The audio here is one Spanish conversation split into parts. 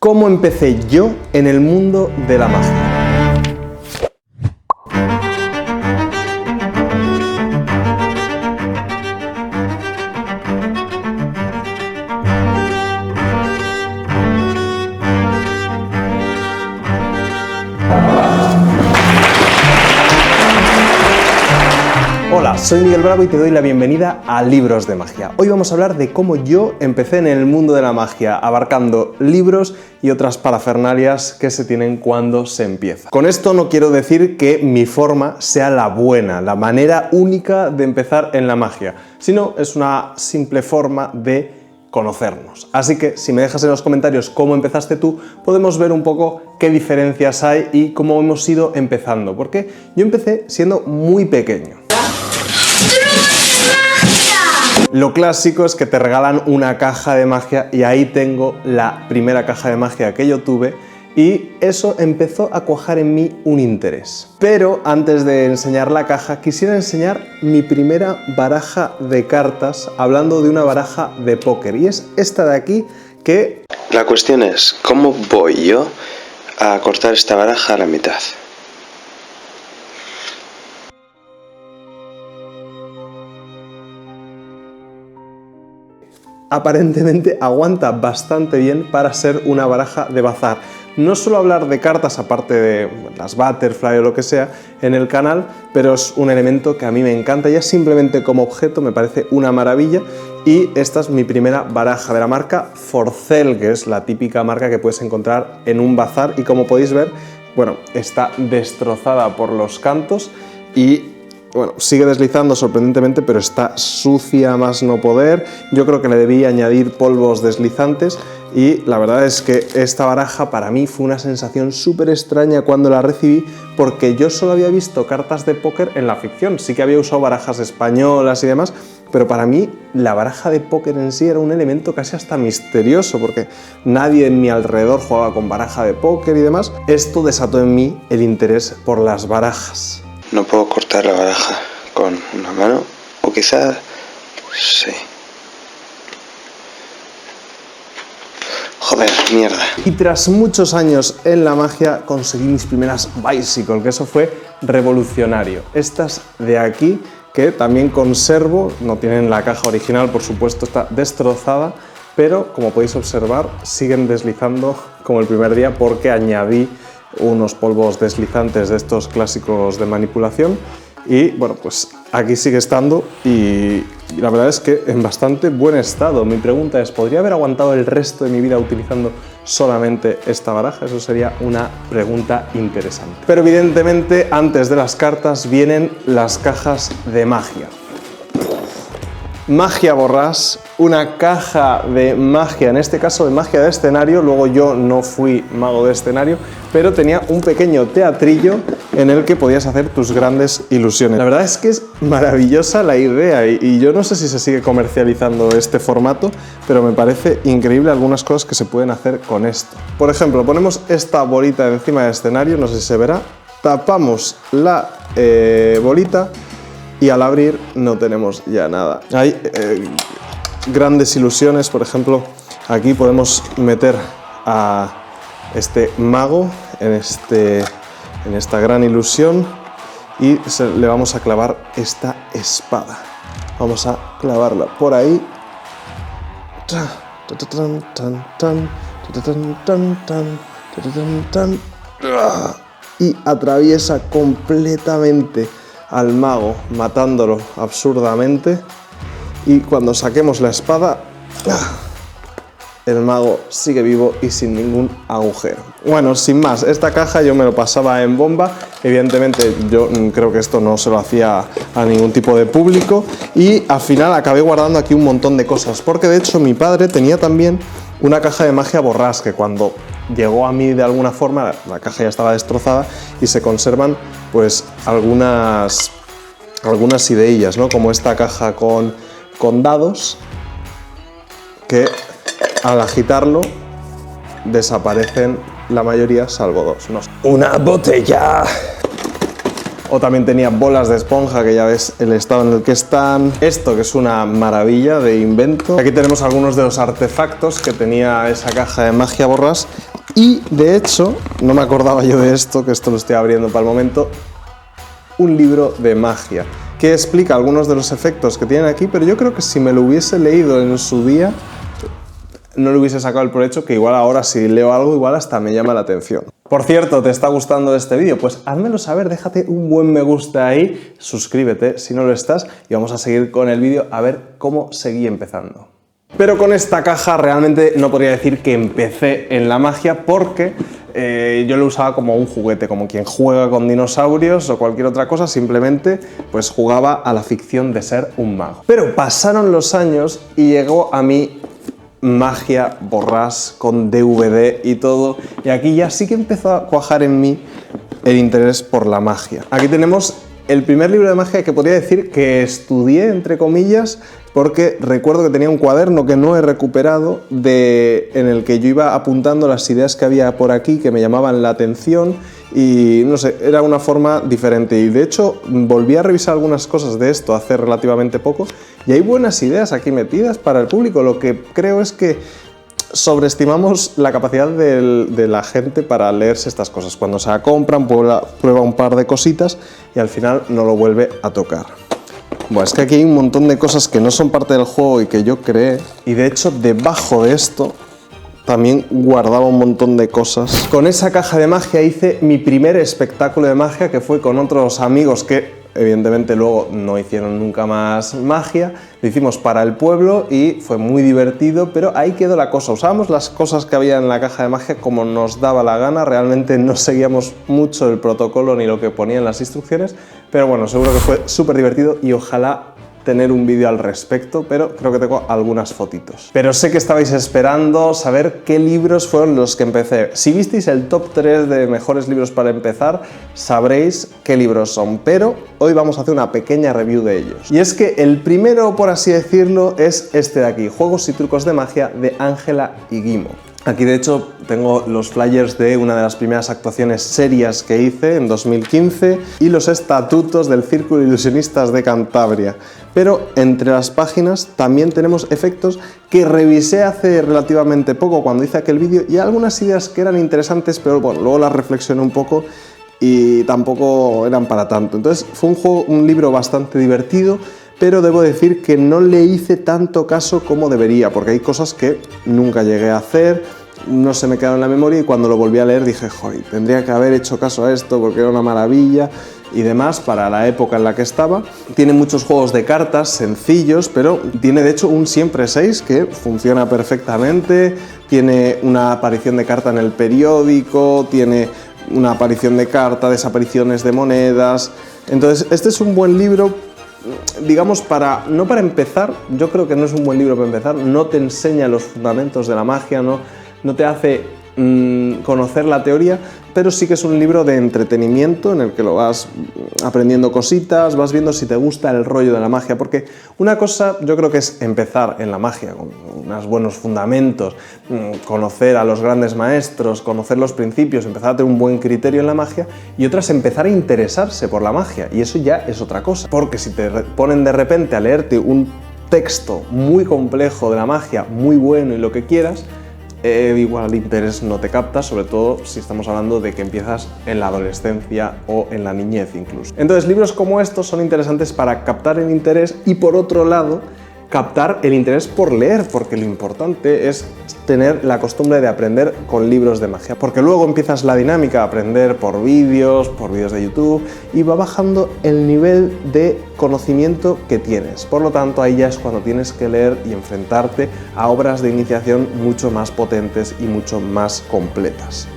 ¿Cómo empecé yo en el mundo de la magia? Hola, soy Miguel Bravo y te doy la bienvenida a Libros de Magia. Hoy vamos a hablar de cómo yo empecé en el mundo de la magia, abarcando libros y otras parafernalias que se tienen cuando se empieza. Con esto no quiero decir que mi forma sea la buena, la manera única de empezar en la magia, sino es una simple forma de conocernos. Así que si me dejas en los comentarios cómo empezaste tú, podemos ver un poco qué diferencias hay y cómo hemos ido empezando, porque yo empecé siendo muy pequeño. Lo clásico es que te regalan una caja de magia y ahí tengo la primera caja de magia que yo tuve y eso empezó a cuajar en mí un interés. Pero antes de enseñar la caja quisiera enseñar mi primera baraja de cartas, hablando de una baraja de póker, y es esta de aquí que... La cuestión es, ¿cómo voy yo a cortar esta baraja a la mitad? Aparentemente aguanta bastante bien para ser una baraja de bazar. No suelo hablar de cartas, aparte de las Butterfly o lo que sea, en el canal, pero es un elemento que a mí me encanta. Ya simplemente como objeto me parece una maravilla. Y esta es mi primera baraja de la marca Forcell, que es la típica marca que puedes encontrar en un bazar. Y como podéis ver, bueno, está destrozada por los cantos y... bueno, sigue deslizando sorprendentemente, pero está sucia más no poder. Yo creo que le debí añadir polvos deslizantes y la verdad es que esta baraja para mí fue una sensación súper extraña cuando la recibí, porque yo solo había visto cartas de póker en la ficción. Sí que había usado barajas españolas y demás, pero para mí la baraja de póker en sí era un elemento casi hasta misterioso, porque nadie en mi alrededor jugaba con baraja de póker y demás. Esto desató en mí el interés por las barajas. No puedo cortar la baraja con una mano, o quizás sí. Joder, mierda. Y tras muchos años en la magia conseguí mis primeras Bicycle, que eso fue revolucionario. Estas de aquí, que también conservo, no tienen la caja original, por supuesto, está destrozada, pero como podéis observar siguen deslizando como el primer día porque añadí unos polvos deslizantes de estos clásicos de manipulación y bueno, pues aquí sigue estando y la verdad es que en bastante buen estado. Mi pregunta es, ¿podría haber aguantado el resto de mi vida utilizando solamente esta baraja? Eso sería una pregunta interesante. Pero evidentemente antes de las cartas vienen las cajas de magia. Magia Borrás, una caja de magia, en este caso de magia de escenario. Luego yo no fui mago de escenario, pero tenía un pequeño teatrillo en el que podías hacer tus grandes ilusiones. La verdad es que es maravillosa la idea y yo no sé si se sigue comercializando este formato, pero me parece increíble algunas cosas que se pueden hacer con esto. Por ejemplo, ponemos esta bolita encima del escenario, no sé si se verá, tapamos la bolita y al abrir no tenemos ya nada. Hay grandes ilusiones, por ejemplo, aquí podemos meter a este mago en esta gran ilusión y le vamos a clavar esta espada. Vamos a clavarla por ahí. Y atraviesa completamente al mago, matándolo absurdamente, y cuando saquemos la espada, el mago sigue vivo y sin ningún agujero. Bueno, sin más, esta caja yo me lo pasaba en bomba. Evidentemente yo creo que esto no se lo hacía a ningún tipo de público y al final acabé guardando aquí un montón de cosas, porque de hecho mi padre tenía también una caja de magia Borrás, que cuando llegó a mí de alguna forma, la caja ya estaba destrozada y se conservan pues algunas ideillas, ¿no? Como esta caja con dados que al agitarlo desaparecen la mayoría salvo dos, ¿no? ¡Una botella! O también tenía bolas de esponja, que ya ves el estado en el que están. Esto, que es una maravilla de invento. Aquí tenemos algunos de los artefactos que tenía esa caja de magia Borrás, Y de hecho, no me acordaba yo de esto, que esto lo estoy abriendo para el momento, un libro de magia que explica algunos de los efectos que tienen aquí, pero yo creo que si me lo hubiese leído en su día no le hubiese sacado el provecho que igual ahora si leo algo igual hasta me llama la atención. Por cierto, ¿te está gustando este vídeo? Pues házmelo saber, déjate un buen me gusta ahí, suscríbete si no lo estás y vamos a seguir con el vídeo a ver cómo seguí empezando. Pero con esta caja realmente no podría decir que empecé en la magia porque yo lo usaba como un juguete, como quien juega con dinosaurios o cualquier otra cosa, simplemente pues jugaba a la ficción de ser un mago. Pero pasaron los años y llegó a mí Magia Borràs con DVD y todo, y aquí ya sí que empezó a cuajar en mí el interés por la magia. Aquí tenemos el primer libro de magia que podría decir que estudié, entre comillas, porque recuerdo que tenía un cuaderno que no he recuperado en el que yo iba apuntando las ideas que había por aquí que me llamaban la atención y no sé, era una forma diferente. Y de hecho volví a revisar algunas cosas de esto hace relativamente poco y hay buenas ideas aquí metidas para el público. Lo que creo es que sobreestimamos la capacidad de la gente para leerse estas cosas. Cuando se la compran, prueba un par de cositas y al final no lo vuelve a tocar. Bueno, es que aquí hay un montón de cosas que no son parte del juego y que yo creé. Y de hecho, debajo de esto también guardaba un montón de cosas. Con esa caja de magia hice mi primer espectáculo de magia, que fue con otros amigos que evidentemente luego no hicieron nunca más magia. Lo hicimos para el pueblo y fue muy divertido, pero ahí quedó la cosa. Usábamos las cosas que había en la caja de magia como nos daba la gana, realmente no seguíamos mucho el protocolo ni lo que ponía en las instrucciones, pero bueno, seguro que fue súper divertido y ojalá tener un vídeo al respecto, pero creo que tengo algunas fotitos. Pero sé que estabais esperando saber qué libros fueron los que empecé. Si visteis el top 3 de mejores libros para empezar, sabréis qué libros son, pero hoy vamos a hacer una pequeña review de ellos. Y es que el primero, por así decirlo, es este de aquí, Juegos y trucos de magia, de Ángela y Guimo. Aquí de hecho tengo los flyers de una de las primeras actuaciones serias que hice en 2015 y los estatutos del Círculo de Ilusionistas de Cantabria. Pero entre las páginas también tenemos efectos que revisé hace relativamente poco cuando hice aquel vídeo y algunas ideas que eran interesantes, pero bueno, luego las reflexioné un poco y tampoco eran para tanto. Entonces fue un libro bastante divertido, pero debo decir que no le hice tanto caso como debería, porque hay cosas que nunca llegué a hacer, no se me quedaron en la memoria y cuando lo volví a leer dije, joder, tendría que haber hecho caso a esto porque era una maravilla y demás para la época en la que estaba. Tiene muchos juegos de cartas sencillos, pero tiene de hecho un siempre 6 que funciona perfectamente, tiene una aparición de carta en el periódico, tiene una aparición de carta, desapariciones de monedas. Entonces este es un buen libro, digamos, no para empezar. Yo creo que no es un buen libro para empezar, no te enseña los fundamentos de la magia, no te hace conocer la teoría, pero sí que es un libro de entretenimiento en el que lo vas aprendiendo cositas, vas viendo si te gusta el rollo de la magia, porque una cosa yo creo que es empezar en la magia con unos buenos fundamentos, conocer a los grandes maestros, conocer los principios, empezar a tener un buen criterio en la magia, y otra es empezar a interesarse por la magia, y eso ya es otra cosa, porque si te ponen de repente a leerte un texto muy complejo de la magia, muy bueno y lo que quieras, igual el interés no te capta, sobre todo si estamos hablando de que empiezas en la adolescencia o en la niñez incluso. Entonces libros como estos son interesantes para captar el interés y por otro lado captar el interés por leer, porque lo importante es tener la costumbre de aprender con libros de magia, porque luego empiezas la dinámica de aprender por vídeos de YouTube y va bajando el nivel de conocimiento que tienes. Por lo tanto, ahí ya es cuando tienes que leer y enfrentarte a obras de iniciación mucho más potentes y mucho más completas.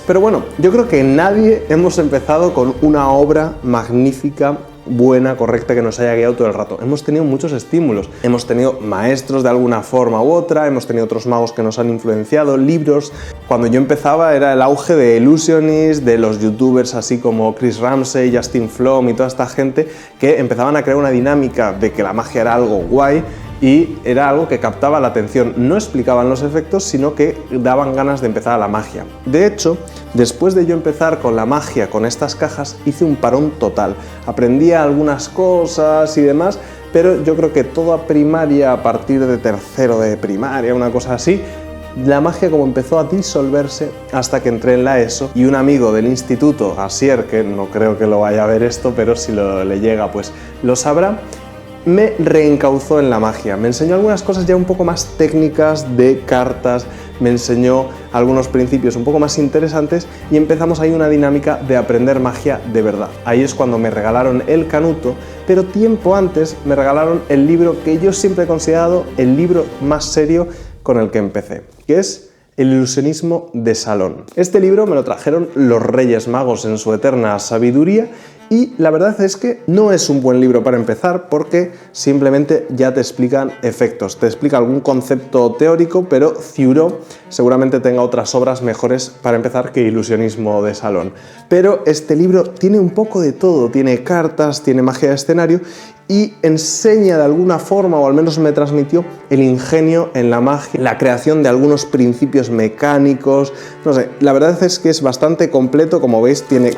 Pero bueno, yo creo que nadie hemos empezado con una obra magnífica, buena, correcta, que nos haya guiado todo el rato. Hemos tenido muchos estímulos, hemos tenido maestros de alguna forma u otra, hemos tenido otros magos que nos han influenciado, libros. Cuando yo empezaba era el auge de Illusionist, de los youtubers así como Chris Ramsey, Justin Flom y toda esta gente que empezaban a crear una dinámica de que la magia era algo guay y era algo que captaba la atención. No explicaban los efectos, sino que daban ganas de empezar a la magia. De hecho, después de yo empezar con la magia, con estas cajas, hice un parón total. Aprendía algunas cosas y demás, pero yo creo que toda primaria, a partir de tercero de primaria, una cosa así, la magia como empezó a disolverse hasta que entré en la ESO y un amigo del instituto, Asier, que no creo que lo vaya a ver esto, pero si le llega pues lo sabrá, me reencauzó en la magia, me enseñó algunas cosas ya un poco más técnicas de cartas, me enseñó algunos principios un poco más interesantes y empezamos ahí una dinámica de aprender magia de verdad. Ahí es cuando me regalaron el canuto, pero tiempo antes me regalaron el libro que yo siempre he considerado el libro más serio con el que empecé, que es El ilusionismo de salón. Este libro me lo trajeron los Reyes Magos en su eterna sabiduría y la verdad es que no es un buen libro para empezar porque simplemente ya te explican efectos, te explica algún concepto teórico, pero Ciuró seguramente tenga otras obras mejores para empezar que Ilusionismo de salón. Pero este libro tiene un poco de todo, tiene cartas, tiene magia de escenario y enseña de alguna forma, o al menos me transmitió, el ingenio en la magia, la creación de algunos principios mecánicos, no sé, la verdad es que es bastante completo, como veis tiene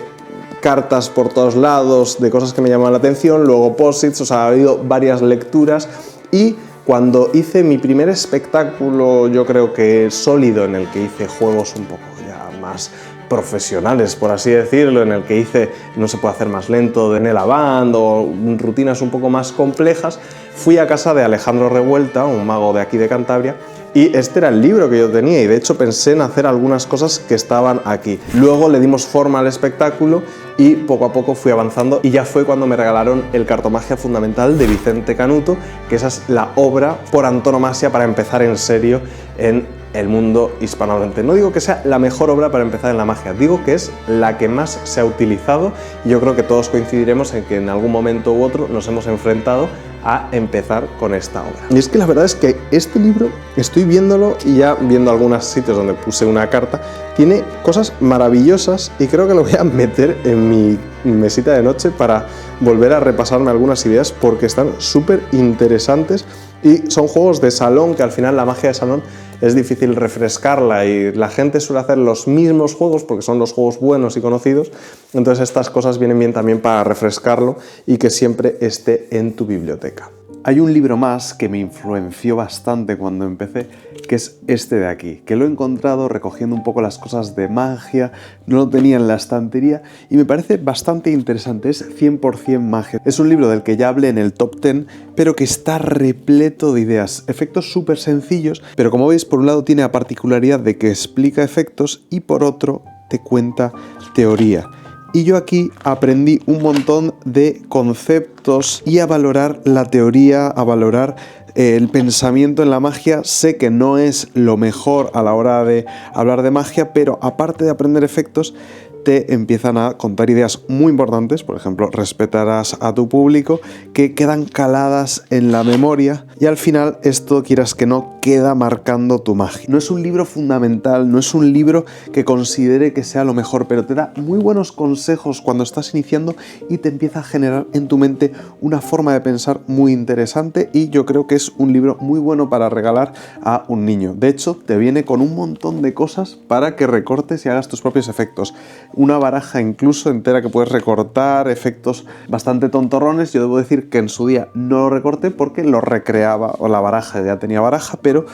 cartas por todos lados de cosas que me llaman la atención, luego posits, o sea, ha habido varias lecturas y cuando hice mi primer espectáculo, yo creo que sólido, en el que hice juegos un poco ya más profesionales, por así decirlo, en el que hice No se puede hacer más lento de Nela Band o rutinas un poco más complejas, fui a casa de Alejandro Revuelta, un mago de aquí de Cantabria, y este era el libro que yo tenía y de hecho pensé en hacer algunas cosas que estaban aquí. Luego le dimos forma al espectáculo y poco a poco fui avanzando y ya fue cuando me regalaron el Cartomagia Fundamental de Vicente Canuto, que esa es la obra por antonomasia para empezar en serio en el mundo hispanohablante. No digo que sea la mejor obra para empezar en la magia, digo que es la que más se ha utilizado y yo creo que todos coincidiremos en que en algún momento u otro nos hemos enfrentado a empezar con esta obra. Y es que la verdad es que este libro, estoy viéndolo y ya viendo algunos sitios donde puse una carta, tiene cosas maravillosas y creo que lo voy a meter en mi mesita de noche para volver a repasarme algunas ideas porque están súper interesantes y son juegos de salón que al final la magia de salón es difícil refrescarla y la gente suele hacer los mismos juegos porque son los juegos buenos y conocidos, entonces estas cosas vienen bien también para refrescarlo y que siempre esté en tu biblioteca. Hay un libro más que me influenció bastante cuando empecé, que es este de aquí, que lo he encontrado recogiendo un poco las cosas de magia, no lo tenía en la estantería y me parece bastante interesante, es 100% magia. Es un libro del que ya hablé en el top 10, pero que está repleto de ideas, efectos súper sencillos, pero como veis por un lado tiene la particularidad de que explica efectos y por otro te cuenta teoría. Y yo aquí aprendí un montón de conceptos y a valorar la teoría, a valorar el pensamiento en la magia. Sé que no es lo mejor a la hora de hablar de magia, pero aparte de aprender efectos, te empiezan a contar ideas muy importantes, por ejemplo, respetarás a tu público, que quedan caladas en la memoria y al final esto, quieras que no, queda marcando tu magia. No es un libro fundamental, no es un libro que considere que sea lo mejor, pero te da muy buenos consejos cuando estás iniciando y te empieza a generar en tu mente una forma de pensar muy interesante y yo creo que es un libro muy bueno para regalar a un niño. De hecho, te viene con un montón de cosas para que recortes y hagas tus propios efectos. Una baraja incluso entera que puedes recortar, efectos bastante tontorrones. Yo debo decir que en su día no lo recorté porque lo recreaba, o la baraja ya tenía baraja, pero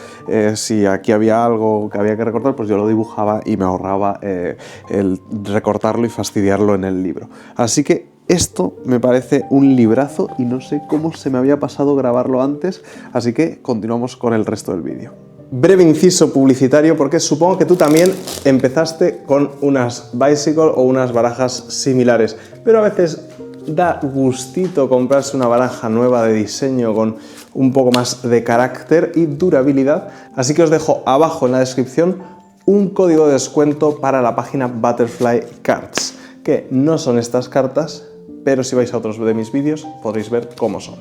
si aquí había algo que había que recortar, pues yo lo dibujaba y me ahorraba el recortarlo y fastidiarlo en el libro. Así que esto me parece un librazo y no sé cómo se me había pasado grabarlo antes, así que continuamos con el resto del vídeo. Breve inciso publicitario porque supongo que tú también empezaste con unas Bicycle o unas barajas similares, pero a veces da gustito comprarse una baraja nueva de diseño con un poco más de carácter y durabilidad, así que os dejo abajo en la descripción un código de descuento para la página Butterfly Cards, que no son estas cartas, pero si vais a otros de mis vídeos podréis ver cómo son.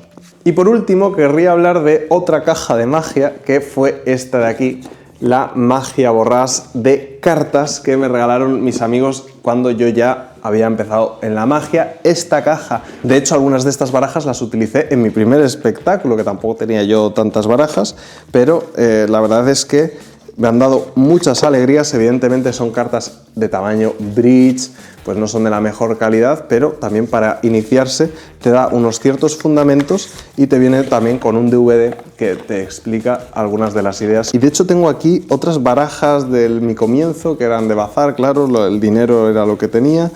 Y por último querría hablar de otra caja de magia que fue esta de aquí, la Magia Borràs de cartas que me regalaron mis amigos cuando yo ya había empezado en la magia. Esta caja, de hecho algunas de estas barajas las utilicé en mi primer espectáculo, que tampoco tenía yo tantas barajas, pero la verdad es que me han dado muchas alegrías. Evidentemente son cartas de tamaño bridge, pues no son de la mejor calidad, pero también para iniciarse te da unos ciertos fundamentos y te viene también con un DVD que te explica algunas de las ideas. Y de hecho tengo aquí otras barajas de mi comienzo que eran de bazar, claro, el dinero era lo que tenía.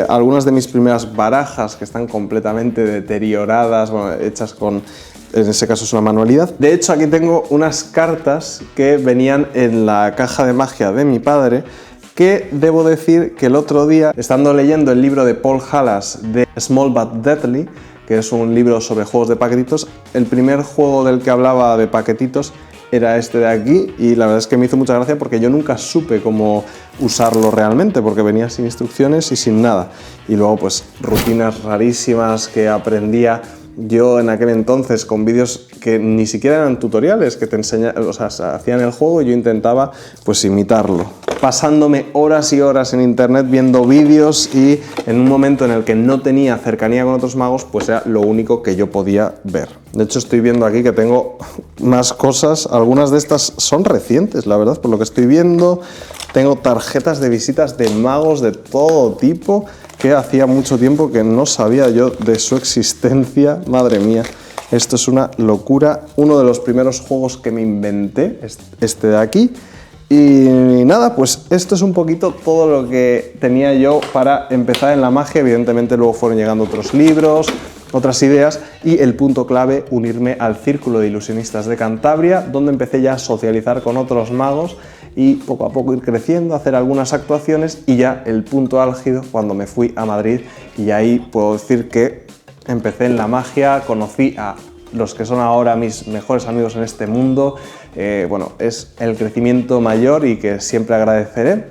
Algunas de mis primeras barajas que están completamente deterioradas, bueno, hechas con, en ese caso es una manualidad. De hecho aquí tengo unas cartas que venían en la caja de magia de mi padre, que debo decir que el otro día, estando leyendo el libro de Paul Halas de Small But Deadly, que es un libro sobre juegos de paquetitos, el primer juego del que hablaba de paquetitos era este de aquí, y la verdad es que me hizo mucha gracia porque yo nunca supe cómo usarlo realmente, porque venía sin instrucciones y sin nada. Y luego pues rutinas rarísimas que aprendía yo en aquel entonces con vídeos que ni siquiera eran tutoriales, que te enseñaban, o sea, hacían el juego y yo intentaba pues imitarlo. Pasándome horas y horas en internet viendo vídeos, y en un momento en el que no tenía cercanía con otros magos, pues era lo único que yo podía ver. De hecho estoy viendo aquí que tengo más cosas, algunas de estas son recientes, la verdad, por lo que estoy viendo. Tengo tarjetas de visitas de magos de todo tipo, que hacía mucho tiempo que no sabía yo de su existencia. Madre mía, esto es una locura. Uno de los primeros juegos que me inventé, este de aquí. Y nada, pues esto es un poquito todo lo que tenía yo para empezar en la magia. Evidentemente luego fueron llegando otros libros, otras ideas, y el punto clave, unirme al Círculo de Ilusionistas de Cantabria, donde empecé ya a socializar con otros magos y poco a poco ir creciendo, hacer algunas actuaciones, y ya el punto álgido cuando me fui a Madrid, y ahí puedo decir que empecé en la magia, conocí a los que son ahora mis mejores amigos en este mundo. Bueno, es el crecimiento mayor y que siempre agradeceré.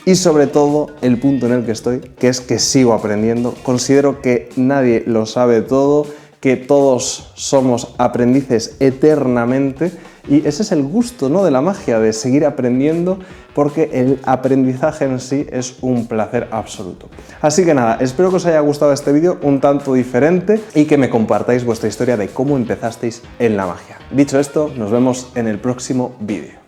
Y sobre todo el punto en el que estoy, que es que sigo aprendiendo. Considero que nadie lo sabe todo, que todos somos aprendices eternamente, y ese es el gusto, ¿no?, de la magia, de seguir aprendiendo, porque el aprendizaje en sí es un placer absoluto. Así que nada, espero que os haya gustado este vídeo un tanto diferente y que me compartáis vuestra historia de cómo empezasteis en la magia. Dicho esto, nos vemos en el próximo vídeo.